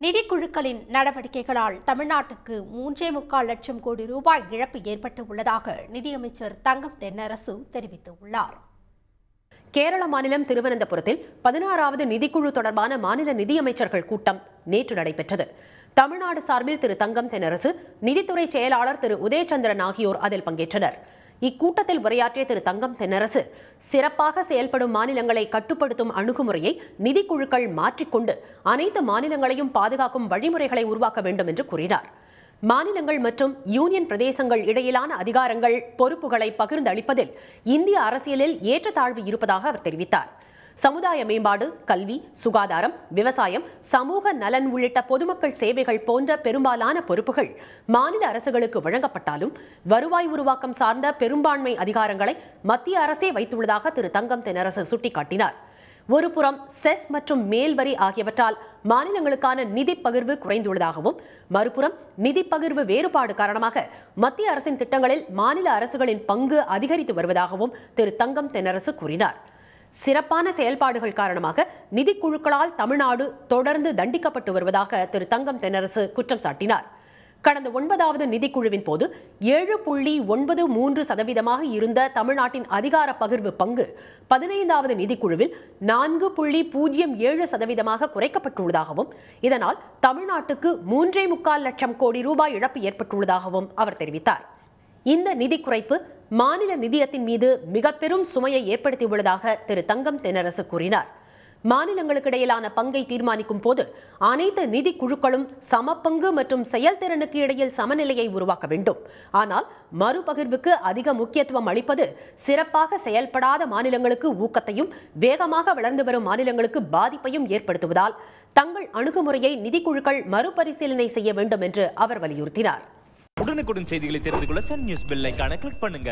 நிதிக்குழுக்களின் நடவடிக்கைகளால் தமிழ்நாட்டுக்கு 3.25 லட்சம் கோடி ரூபாய் இழப்பு ஏற்பட்டு உள்ளதாக நிதியமைச்சர் தங்கம் தென்னரசு தெரிவித்துள்ளார். கேரள மாநிலம் திருவனந்தபுரத்தில் 16வது நிதிக்குழு தொடர்பான மாநில நிதியமைச்சர்கள் கூட்டம் நேற்று நடைபெற்றது. தமிழ்நாடு சார்பில் திரு தங்கம் தென்னரசு, நிதித்துறை செயலாளர் திரு உதயச்சந்திரன் ஆகியோர் அதில் பங்கேற்றனர். இக்கூட்டத்தில் உரையாற்றிய திரு தங்கம் தென்னரசு, சிறப்பாக செயல்படும் மாநிலங்களை கட்டுப்படுத்தும் அணுகுமுறையை நிதிக்குழுக்கள் மாற்றிக்கொண்டு அனைத்து மாநிலங்களையும் பாதுகாக்கும் வழிமுறைகளை உருவாக்க வேண்டும் என்று கூறினார். மாநிலங்கள் மற்றும் யூனியன் பிரதேசங்கள் இடையிலான அதிகாரங்கள், பொறுப்புகளை பகிர்ந்து அளிப்பதில் இந்திய அரசியலில் ஏற்றத்தாழ்வு இருப்பதாக அவர் தெரிவித்தார். சமுதாய மேம்பாடு, கல்வி, சுகாதாரம், விவசாயம், சமூக நலன் உள்ளிட்ட பொதுமக்கள் சேவைகள் போன்ற பெரும்பாலான பொறுப்புகள் மாநில அரசுகளுக்கு வழங்கப்பட்டாலும் வருவாய் உருவாக்கம் சார்ந்த பெரும்பான்மை அதிகாரங்களை மத்திய அரசே வைத்துள்ளதாக திரு தங்கம் தென்னரசு சுட்டிக்காட்டினார். ஒருபுறம் செஸ் மற்றும் மேல்வரி ஆகியவற்றால் மாநிலங்களுக்கான நிதி பகிர்வு குறைந்துள்ளதாகவும், மறுபுறம் நிதி பகிர்வு வேறுபாடு காரணமாக மத்திய அரசின் திட்டங்களில் மாநில அரசுகளின் பங்கு அதிகரித்து வருவதாகவும் திரு தங்கம் தென்னரசு கூறினார். சிறப்பான செயல்பாடுகள் காரணமாக நிதிக்குழுக்களால் தமிழ்நாடு தொடர்ந்து தண்டிக்கப்பட்டு வருவதாக திரு தங்கம் தென்னரசு குற்றம் சாட்டினார். கடந்த 9வது நிதிக்குழுவின் போது 7.93% இருந்த தமிழ்நாட்டின் அதிகார பகிர்வு பங்கு 15வது நிதிக்குழுவில் 4.07% குறைக்கப்பட்டுள்ளதாகவும், இதனால் தமிழ்நாட்டுக்கு 3.25 லட்சம் கோடி ரூபாய் இழப்பு ஏற்பட்டுள்ளதாகவும் அவர் தெரிவித்தார். இந்த நிதி குறைப்பு மாநில நிதியத்தின் மீது மிக பெரும் சுமையை ஏற்படுத்தியுள்ளதாக திரு தங்கம் தென்னரசு கூறினார். மாநிலங்களுக்கு இடையிலான பங்கை தீர்மானிக்கும் போது அனைத்து நிதி குழுக்களும் சமபங்கு மற்றும் செயல்திறனுக்கு இடையில் சமநிலையை உருவாக்க வேண்டும். ஆனால் மறுபகிர்வுக்கு அதிக முக்கியத்துவம் அளிப்பது சிறப்பாக செயல்படாத மாநிலங்களுக்கு ஊக்கத்தையும் வேகமாக வளர்ந்து வரும் மாநிலங்களுக்கு பாதிப்பையும் ஏற்படுத்துவதால் தங்கள் அணுகுமுறையை நிதிக்குழுக்கள் மறுபரிசீலனை செய்ய வேண்டும் என்று அவர் வலியுறுத்தினார். உடனுக்குடன் செய்திகளை தெரிந்து கொள்ள சன் நியூஸ் பெல் ஐகானை கிளிக் பண்ணுங்க.